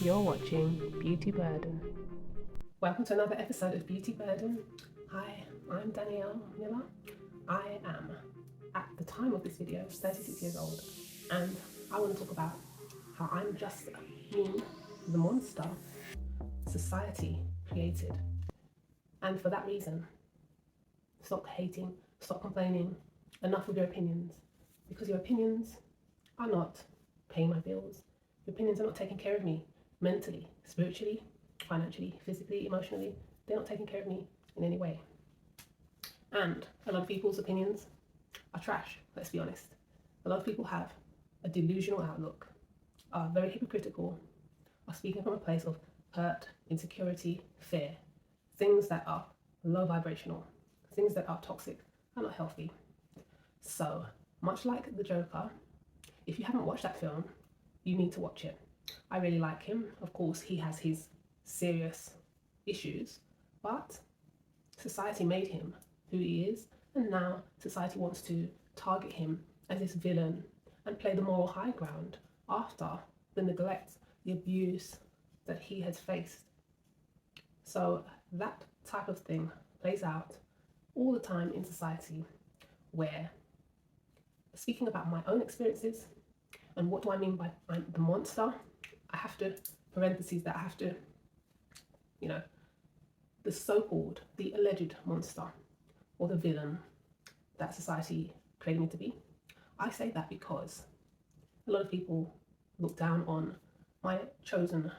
You're watching Beauty Burden. Welcome to another episode of Beauty Burden. Hi, I'm Danielle Miller. I am, at the time of this video, 36 years old, and I want to talk about how I'm just me, the monster society created. And for that reason, stop hating, stop complaining, enough with your opinions, because your opinions are not paying my bills. Your opinions are not taking care of me mentally, spiritually, financially, physically, emotionally. They're not taking care of me in any way. And a lot of people's opinions are trash, let's be honest. A lot of people have a delusional outlook, are very hypocritical, are speaking from a place of hurt, insecurity, fear, things that are low vibrational, things that are toxic and not healthy. So, much like the Joker, if you haven't watched that film, you need to watch it. I really like him. Of course, he has his serious issues, but society made him who he is, and now society wants to target him as this villain and play the moral high ground after the neglect, the abuse that he has faced. So that type of thing plays out all the time in society, where, speaking about my own experiences, and what do I mean by I'm the monster? I have to, parentheses that I have to, the so-called, the alleged monster or the villain that society created me to be. I say that because a lot of people look down on my chosen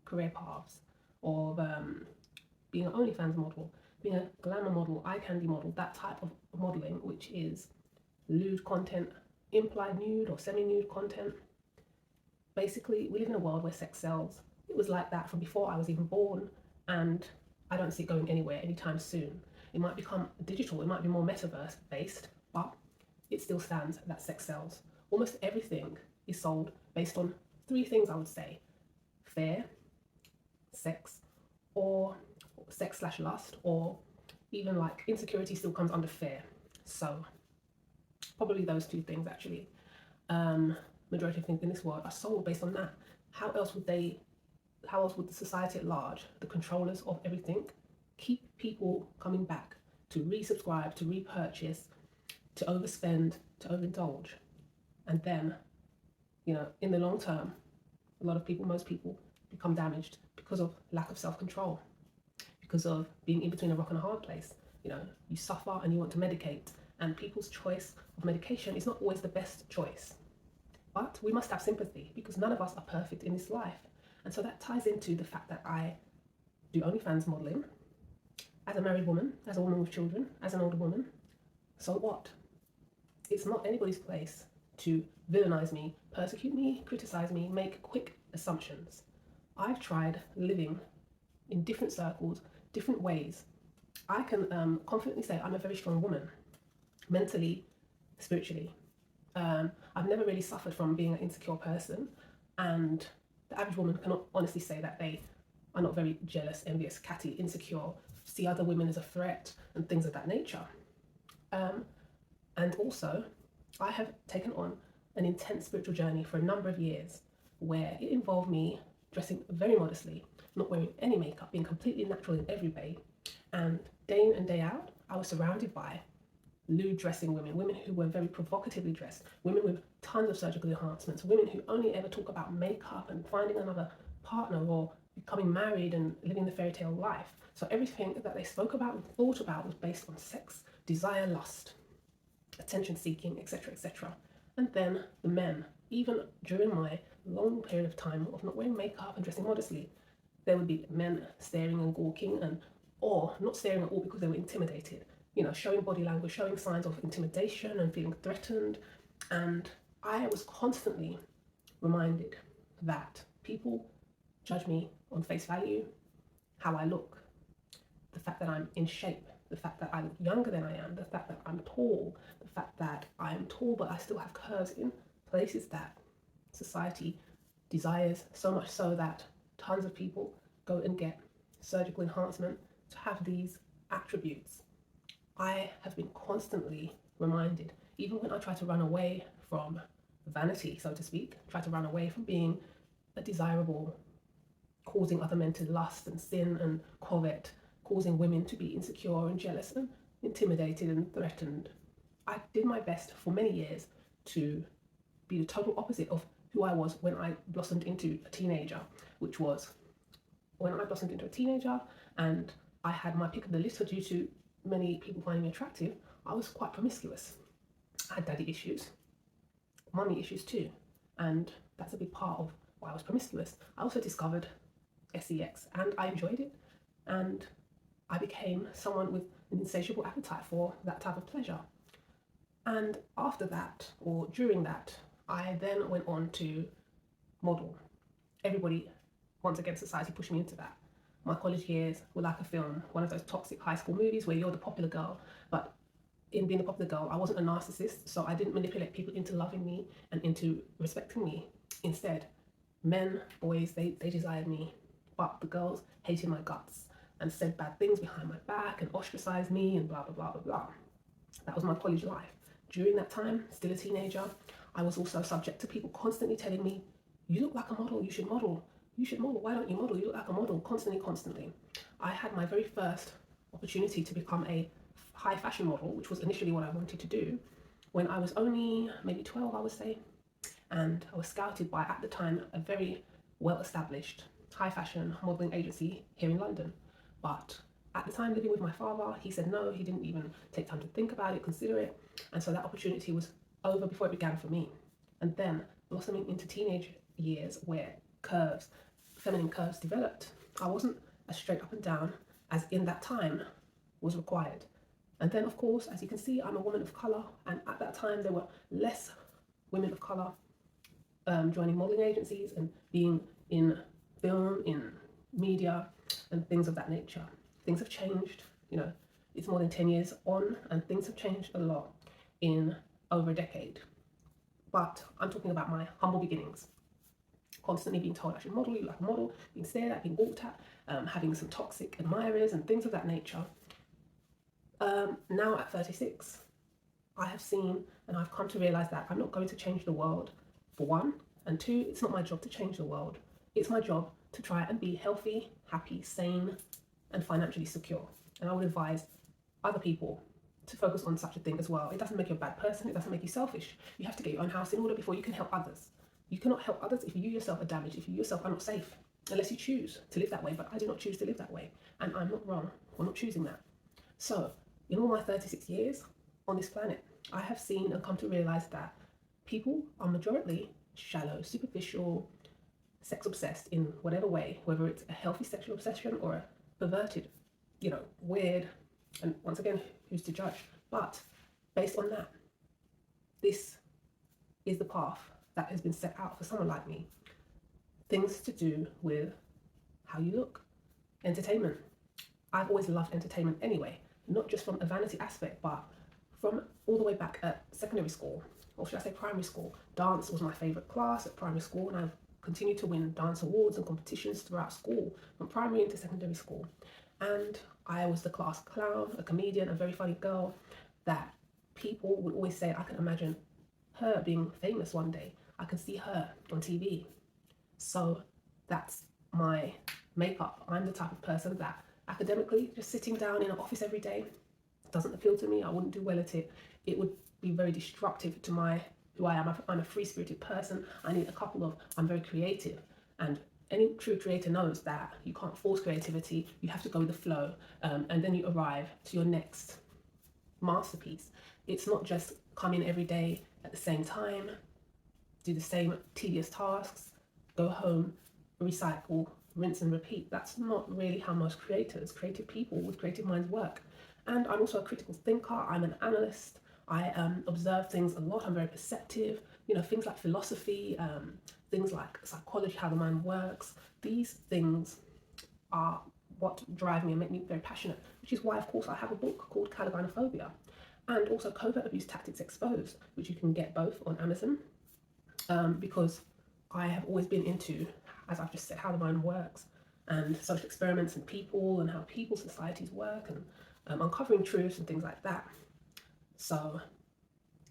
career paths of being an OnlyFans model, being a glamour model, eye candy model, that type of modeling, which is lewd content, implied nude or semi-nude content. Basically, we live in a world where sex sells. It was like that from before I was even born, and I don't see it going anywhere anytime soon. It might become digital, it might be more metaverse based, but it still stands that sex sells. Almost everything is sold based on three things, I would say: fear, sex, or sex/lust, or even like insecurity still comes under fear. So probably those two things actually. Majority of things in this world are sold based on that. How else would the society at large, the controllers of everything, keep people coming back to resubscribe, to repurchase, to overspend, to overindulge? And then, in the long term, most people become damaged because of lack of self-control, because of being in between a rock and a hard place. You suffer and you want to medicate, and people's choice of medication is not always the best choice. But we must have sympathy, because none of us are perfect in this life. And so that ties into the fact that I do OnlyFans modeling as a married woman, as a woman with children, as an older woman. So what? It's not anybody's place to villainize me, persecute me, criticize me, make quick assumptions. I've tried living in different circles, different ways. I can confidently say I'm a very strong woman, mentally, spiritually. I've never really suffered from being an insecure person, and the average woman cannot honestly say that they are not very jealous, envious, catty, insecure, see other women as a threat, and things of that nature. And also, I have taken on an intense spiritual journey for a number of years, where it involved me dressing very modestly, not wearing any makeup, being completely natural in every way, and day in and day out, I was surrounded by lewd dressing women who were very provocatively dressed, women with tons of surgical enhancements, women who only ever talk about makeup and finding another partner or becoming married and living the fairy tale life. So everything that they spoke about and thought about was based on sex, desire, lust, attention seeking, etc., etc. And then the men, even during my long period of time of not wearing makeup and dressing modestly, there would be men staring and gawking, or not staring at all because they were intimidated, showing body language, showing signs of intimidation and feeling threatened. And I was constantly reminded that people judge me on face value, how I look, the fact that I'm in shape, the fact that I look younger than I am, the fact that I'm tall, the fact that I am tall but I still have curves in places that society desires, so much so that tons of people go and get surgical enhancement to have these attributes. I have been constantly reminded, even when I try to run away from vanity, so to speak, try to run away from being a desirable causing other men to lust and sin and covet, causing women to be insecure and jealous and intimidated and threatened. I did my best for many years to be the total opposite of who I was when I blossomed into a teenager, which was when I blossomed into a teenager and I had my pick of the litter due to many people finding me attractive. I was quite promiscuous. I had daddy issues, mummy issues too, and that's a big part of why I was promiscuous. I also discovered sex and I enjoyed it, and I became someone with an insatiable appetite for that type of pleasure. And after that, or during that, I then went on to model. Everybody, once again, society pushed me into that. My college years were like a film, one of those toxic high school movies where you're the popular girl. But in being the popular girl, I wasn't a narcissist, so I didn't manipulate people into loving me and into respecting me. Instead, men, boys, they desired me, but the girls hated my guts and said bad things behind my back and ostracized me and blah, blah, blah, blah, blah. That was my college life. During that time, still a teenager, I was also subject to people constantly telling me, you look like a model, you should model. You should model, why don't you model? You look like a model, constantly. I had my very first opportunity to become a high fashion model, which was initially what I wanted to do, when I was only maybe 12, I would say. And I was scouted by, at the time, a very well-established high fashion modeling agency here in London. But at the time, living with my father, he said no, he didn't even take time to think about it, consider it. And so that opportunity was over before it began for me. And then blossoming into teenage years where feminine curves developed, I wasn't as straight up and down as in that time was required. And then, of course, as you can see, I'm a woman of colour, and at that time there were less women of colour joining modelling agencies and being in film, in media, and things of that nature. Things have changed, it's more than 10 years on, and things have changed a lot in over a decade. But I'm talking about my humble beginnings. Constantly being told I should model, you like a model, being stared at, being walked at, having some toxic admirers and things of that nature. Now at 36, I have seen and I've come to realise that I'm not going to change the world, for one, and two, it's not my job to change the world. It's my job to try and be healthy, happy, sane, and financially secure. And I would advise other people to focus on such a thing as well. It doesn't make you a bad person, it doesn't make you selfish. You have to get your own house in order before you can help others. You cannot help others if you yourself are damaged, if you yourself are not safe, unless you choose to live that way. But I do not choose to live that way, and I'm not wrong for not choosing that. So, in all my 36 years on this planet, I have seen and come to realise that people are majority shallow, superficial, sex obsessed in whatever way, whether it's a healthy sexual obsession or a perverted, weird, and once again, who's to judge? But based on that, this is the path that has been set out for someone like me. Things to do with how you look. Entertainment. I've always loved entertainment anyway, not just from a vanity aspect, but from all the way back at secondary school, or should I say primary school. Dance was my favourite class at primary school, and I've continued to win dance awards and competitions throughout school, from primary into secondary school. And I was the class clown, a comedian, a very funny girl that people would always say, I can imagine her being famous one day. I can see her on TV. So that's my makeup. I'm the type of person that academically, just sitting down in an office every day doesn't appeal to me. I wouldn't do well at it. It would be very destructive to who I am. I'm a free-spirited person. I need I'm very creative. And any true creator knows that you can't force creativity. You have to go with the flow. And then you arrive to your next masterpiece. It's not just come in every day at the same time, do the same tedious tasks, go home, recycle, rinse and repeat. That's not really how most creative people with creative minds work. And I'm also a critical thinker. I'm an analyst. I observe things a lot. I'm very perceptive. Things like philosophy, things like psychology, how the mind works. These things are what drive me and make me very passionate, which is why, of course, I have a book called Caligynephobia, and also Covert Abuse Tactics Exposed, which you can get both on Amazon, because I have always been into, as I've just said, how the mind works, and social experiments and people, and how people, societies work, and uncovering truths and things like that. So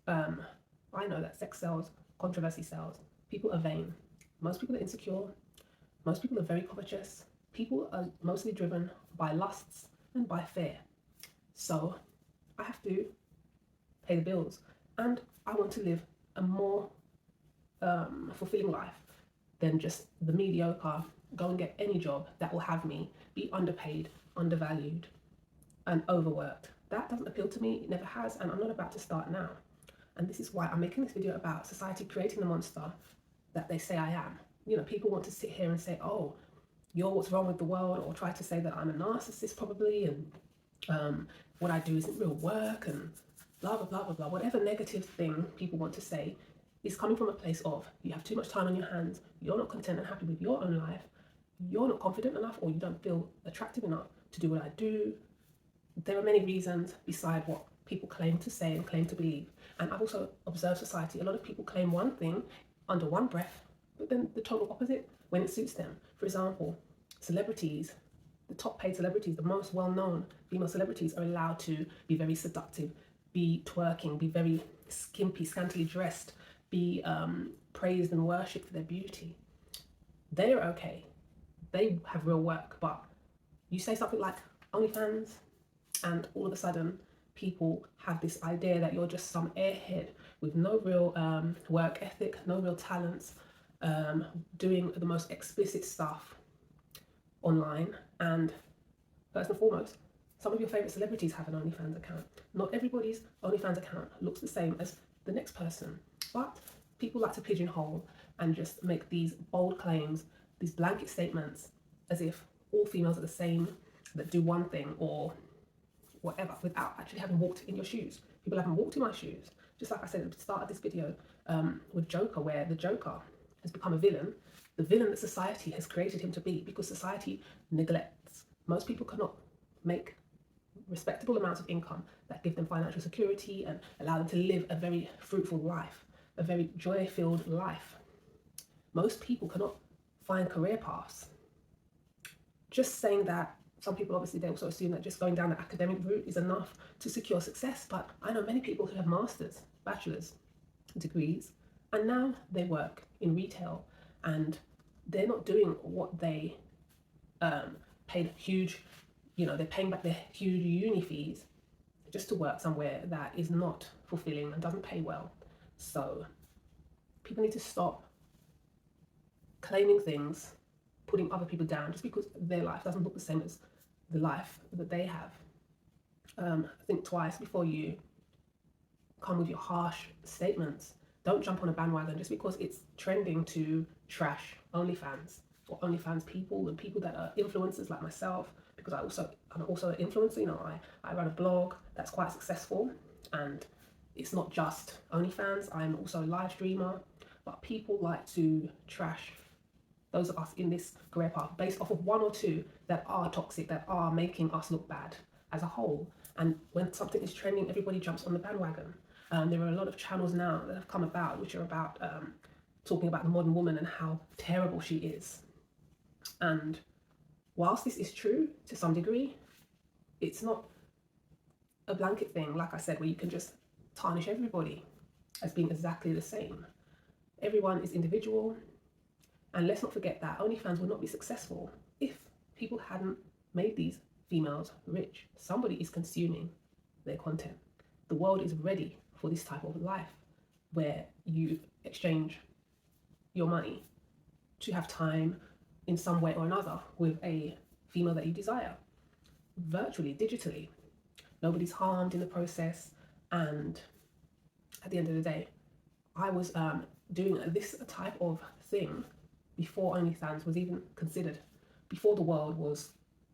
I know that sex sells, controversy sells, people are vain, most people are insecure, Most people are very covetous. People are mostly driven by lusts and by fear. So I have to pay the bills, and I want to live a more fulfilling life than just the mediocre, go and get any job that will have me be underpaid, undervalued, and overworked. That doesn't appeal to me, it never has, and I'm not about to start now. And this is why I'm making this video about society creating the monster that they say I am. You know, people want to sit here and say, oh, you're what's wrong with the world, or try to say that I'm a narcissist probably, and what I do isn't real work, and blah, blah, blah, blah, blah. Whatever negative thing people want to say is coming from a place of you have too much time on your hands, you're not content and happy with your own life, you're not confident enough, or you don't feel attractive enough to do what I do. There are many reasons beside what people claim to say and claim to believe. And I've also observed society. A lot of people claim one thing under one breath, but then the total opposite when it suits them. For example, celebrities, the top paid celebrities, the most well-known female celebrities are allowed to be very seductive, be twerking, be very skimpy, scantily dressed, be praised and worshipped for their beauty. They're okay. They have real work, but you say something like OnlyFans, and all of a sudden people have this idea that you're just some airhead with no real work ethic, no real talents, doing the most explicit stuff online. And first and foremost, some of your favorite celebrities have an OnlyFans account. Not everybody's OnlyFans account looks the same as the next person, but people like to pigeonhole and just make these bold claims, these blanket statements, as if all females are the same, that do one thing or whatever, without actually having walked in your shoes. People haven't walked in my shoes. Just like I said at the start of this video with Joker, where the Joker has become a villain, the villain that society has created him to be, because society neglects. Most people cannot make respectable amounts of income that give them financial security and allow them to live a very fruitful life, a very joy-filled life. Most people cannot find career paths. Just saying that, some people obviously they also assume that just going down the academic route is enough to secure success, but I know many people who have masters, bachelor's degrees, and now they work in retail, and they're not doing what they paid huge, they're paying back their huge uni fees just to work somewhere that is not fulfilling and doesn't pay well. So people need to stop claiming things, putting other people down just because their life doesn't look the same as the life that they have. Think twice before you come with your harsh statements. Don't jump on a bandwagon just because it's trending to trash OnlyFans or OnlyFans people and people that are influencers like myself, because I'm also an influencer. I run a blog that's quite successful, and it's not just OnlyFans. I'm also a live streamer, but people like to trash those of us in this career path based off of one or two that are toxic, that are making us look bad as a whole. And when something is trending, everybody jumps on the bandwagon. There are a lot of channels now that have come about which are about talking about the modern woman and how terrible she is. And whilst this is true to some degree, it's not a blanket thing, like I said, where you can just tarnish everybody as being exactly the same. Everyone is individual. And let's not forget that OnlyFans would not be successful if people hadn't made these females rich. Somebody is consuming their content. The world is ready for this type of life where you exchange your money to have time in some way or another with a female that you desire, virtually, digitally. Nobody's harmed in the process. And at the end of the day, I was doing this type of thing before OnlyFans was even considered, before the world was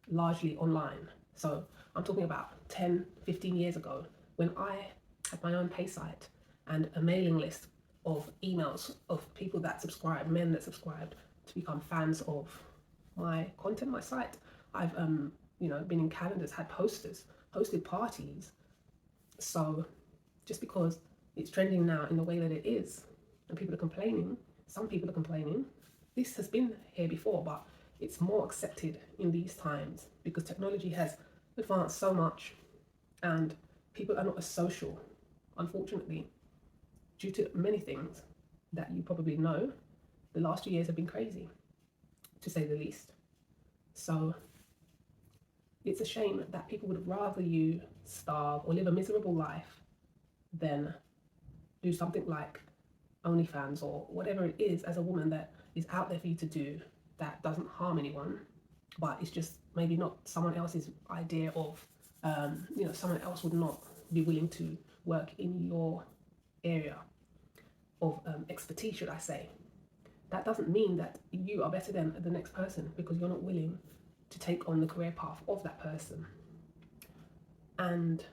largely online. So I'm talking about 10, 15 years ago, when I had my own pay site and a mailing list of emails of people that subscribe, men that subscribed to become fans of my content, my site. I've been in calendars, had posters, hosted parties. So just because it's trending now in the way that it is, and people are complaining, some people are complaining, this has been here before, but it's more accepted in these times because technology has advanced so much and people are not as social, unfortunately, due to many things that you probably know. The last 2 years have been crazy. to say the least. So it's a shame that people would rather you starve or live a miserable life than do something like OnlyFans or whatever it is as a woman that is out there for you to do that doesn't harm anyone, but it's just maybe not someone else's idea of, someone else would not be willing to work in your area of expertise, should I say. That doesn't mean that you are better than the next person because you're not willing to take on the career path of that person. And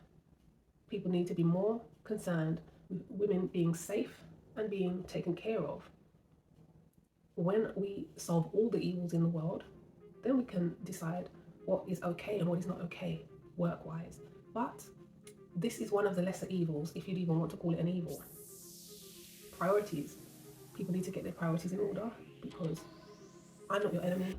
people need to be more concerned with women being safe and being taken care of. When we solve all the evils in the world, then we can decide what is okay and what is not okay work-wise. But this is one of the lesser evils, if you'd even want to call it an evil. Priorities. People need to get their priorities in order because I'm not your enemy.